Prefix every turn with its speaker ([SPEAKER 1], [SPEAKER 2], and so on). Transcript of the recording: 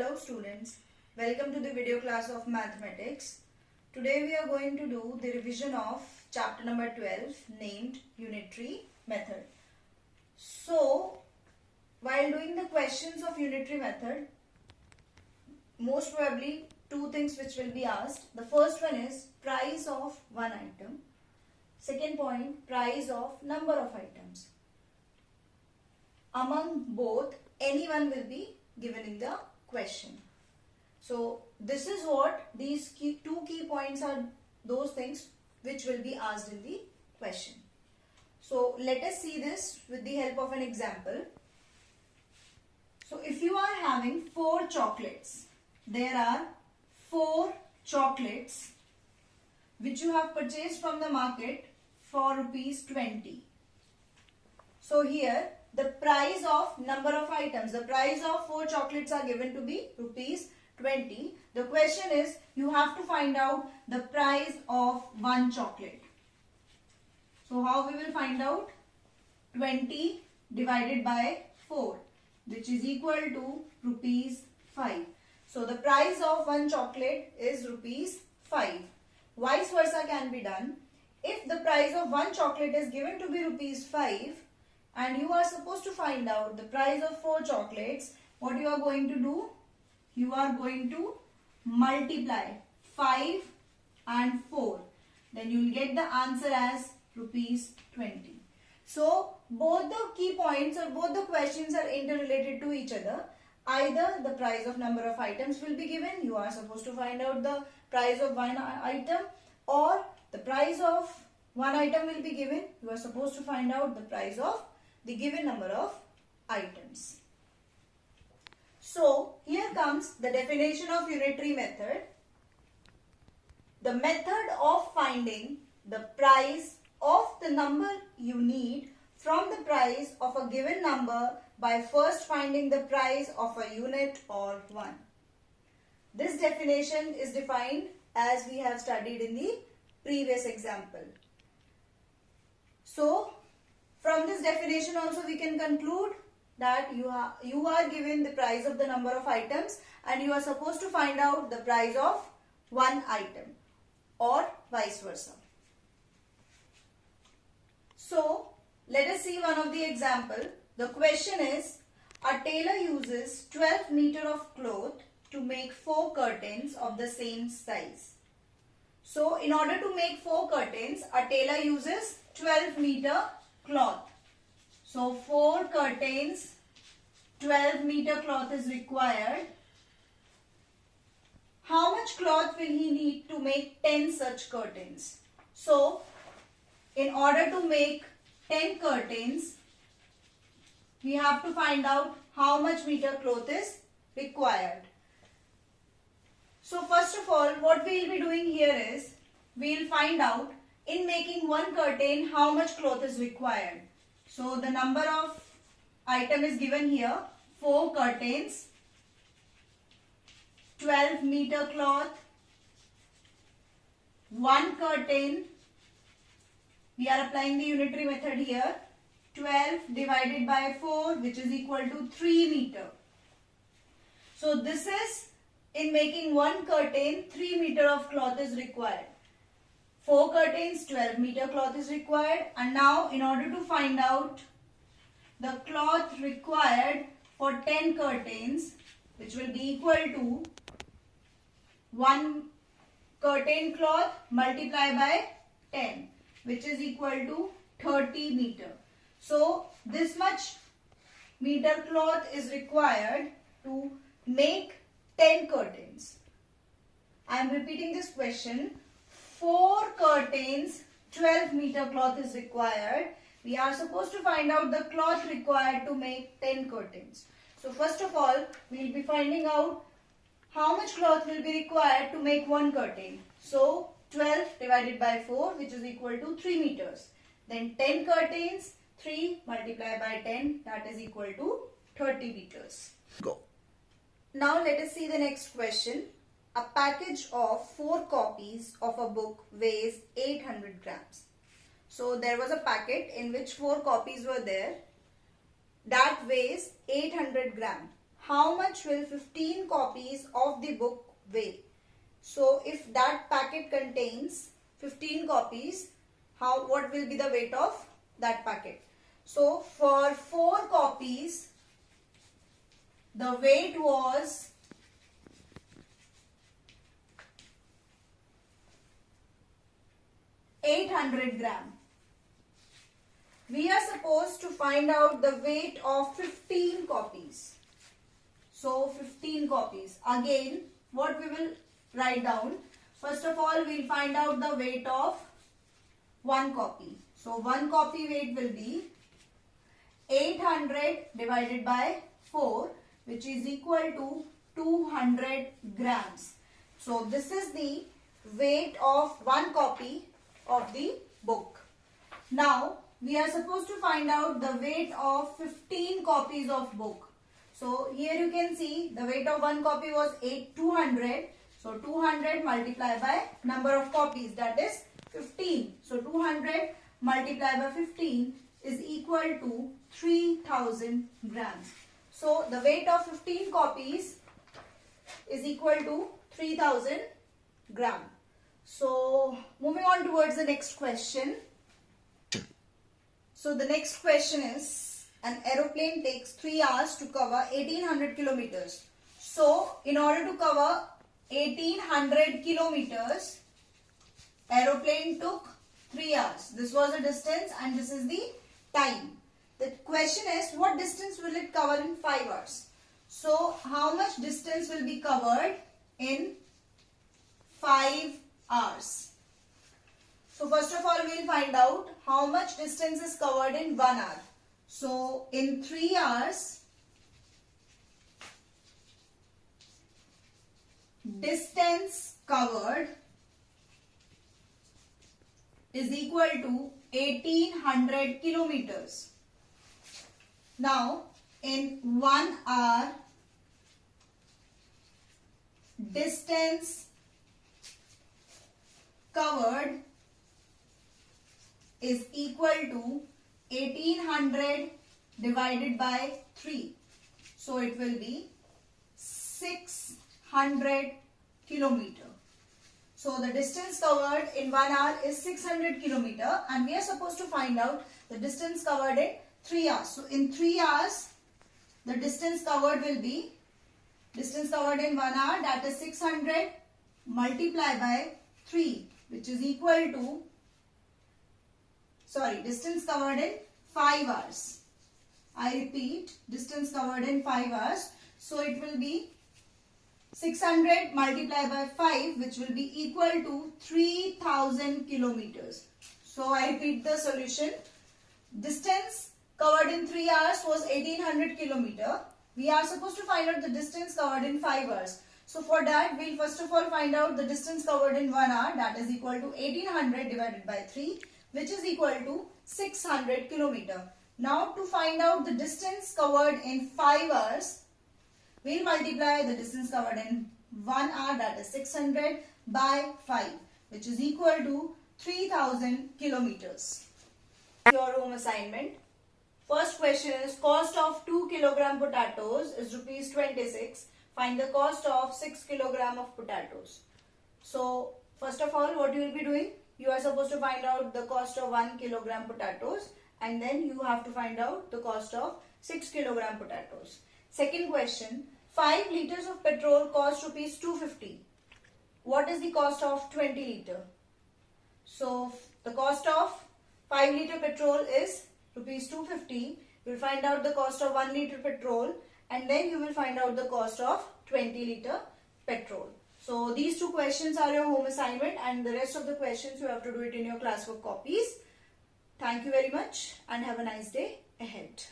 [SPEAKER 1] Hello students, welcome to the video class of mathematics. Today we are going to do the revision of chapter number 12 named Unitary Method. So while doing the questions of Unitary Method, most probably two things which will be asked. The first one is price of one item. Second point, price of number of items. Among both, anyone will be given in the question. So this is what these two key points are, those things which will be asked in the question. So let us see this with the help of an example. So if you are having 4 chocolates, there are 4 chocolates which you have purchased from the market for rupees 20. So here the price of number of items, the price of 4 chocolates are given to be rupees 20. The question is, you have to find out the price of one chocolate. So how we will find out? 20 divided by 4, which is equal to rupees 5. So the price of one chocolate is rupees 5. Vice versa can be done. If the price of one chocolate is given to be rupees 5 and you are supposed to find out the price of 4 chocolates, what you are going to do? You are going to multiply 5 and 4. Then you will get the answer as rupees 20. So both the key points or both the questions are interrelated to each other. Either the price of number of items will be given, you are supposed to find out the price of one item, or the price of one item will be given, you are supposed to find out the price of the given number of items. So here comes the definition of unitary method. The method of finding the price of the number you need from the price of a given number by first finding the price of a unit or one. This definition is defined as we have studied in the previous example. So from this definition also we can conclude that you are given the price of the number of items and you are supposed to find out the price of one item, or vice versa. So let us see one of the example. The question is, a tailor uses 12 meter of cloth to make 4 curtains of the same size. So in order to make 4 curtains, a tailor uses 12 meter cloth. So 4 curtains, 12 meter cloth is required. How much cloth will he need to make 10 such curtains? So in order to make 10 curtains, we have to find out how much meter cloth is required. So first of all, what we will be doing here is, we will find out in making one curtain how much cloth is required. So the number of item is given here, 4 curtains, 12 meter cloth, 1 curtain. We are applying the unitary method here. 12 divided by 4, which is equal to 3 meter. So this is, in making one curtain, 3 meter of cloth is required. 4 curtains, 12 meter cloth is required. And now in order to find out the cloth required for 10 curtains, which will be equal to 1 curtain cloth multiplied by 10, which is equal to 30 meter. So this much meter cloth is required to make 10 curtains. I am repeating this question. 4 curtains, 12 meter cloth is required. We are supposed to find out the cloth required to make 10 curtains. So first of all, we will be finding out how much cloth will be required to make one curtain. So 12 divided by 4, which is equal to 3 meters. Then 10 curtains, 3 multiplied by 10, that is equal to 30 meters.
[SPEAKER 2] Go.
[SPEAKER 1] Now let us see the next question. A package of 4 copies of a book weighs 800 grams. So there was a packet in which 4 copies were there. That weighs 800 grams. how much will 15 copies of the book weigh? So if that packet contains 15 copies, what will be the weight of that packet? So for 4 copies, the weight was 800 gram. We are supposed to find out the weight of 15 copies. So 15 copies. Again, what we will write down? First of all, we will find out the weight of 1 copy. So 1 copy weight will be 800 divided by 4, which is equal to 200 grams. So this is the weight of 1 copy of the book. Now we are supposed to find out the weight of 15 copies of book. So here you can see the weight of 1 copy was 200. So 200 multiplied by number of copies, that is 15. So 200 multiplied by 15 is equal to 3000 grams. So the weight of 15 copies is equal to 3000 gram. So moving on towards the next question. So the next question is, an aeroplane takes 3 hours to cover 1800 kilometers. So in order to cover 1800 kilometers, aeroplane took 3 hours. This was the distance and this is the time. The question is, what distance will it cover in 5 hours? So how much distance will be covered in 5 hours? So first of all, we will find out how much distance is covered in 1 hour. So in 3 hours, distance covered is equal to 1800 kilometers. Now in 1 hour, distance covered is equal to 1800 divided by 3. So it will be 600 kilometer. So the distance covered in 1 hour is 600 kilometer and we are supposed to find out the distance covered in 3 hours. So in 3 hours, the distance covered will be, distance covered in 1 hour, that is 600 multiplied by 3, which is equal to, distance covered in 5 hours. I repeat, distance covered in 5 hours. So it will be 600 multiplied by 5, which will be equal to 3000 kilometers. So I repeat the solution. Distance covered in 3 hours was 1800 kilometer. We are supposed to find out the distance covered in 5 hours. So for that, we will first of all find out the distance covered in 1 hour, that is equal to 1800 divided by 3, which is equal to 600 kilometer. Now to find out the distance covered in 5 hours, we will multiply the distance covered in 1 hour, that is 600 by 5, which is equal to 3000 kilometers. Your home assignment. First question is, cost of 2 kilogram potatoes is rupees 26. Find the cost of 6 kilogram of potatoes. So first of all, what you will be doing? You are supposed to find out the cost of 1 kilogram potatoes and then you have to find out the cost of 6 kilogram potatoes. Second question, 5 liters of petrol cost rupees 250. What is the cost of 20 liter? So the cost of 5 liter petrol is rupees 250. You will find out the cost of 1 liter petrol and then you will find out the cost of 20 liter petrol. So these 2 questions are your home assignment and the rest of the questions you have to do it in your classwork copies. Thank you very much and have a nice day ahead.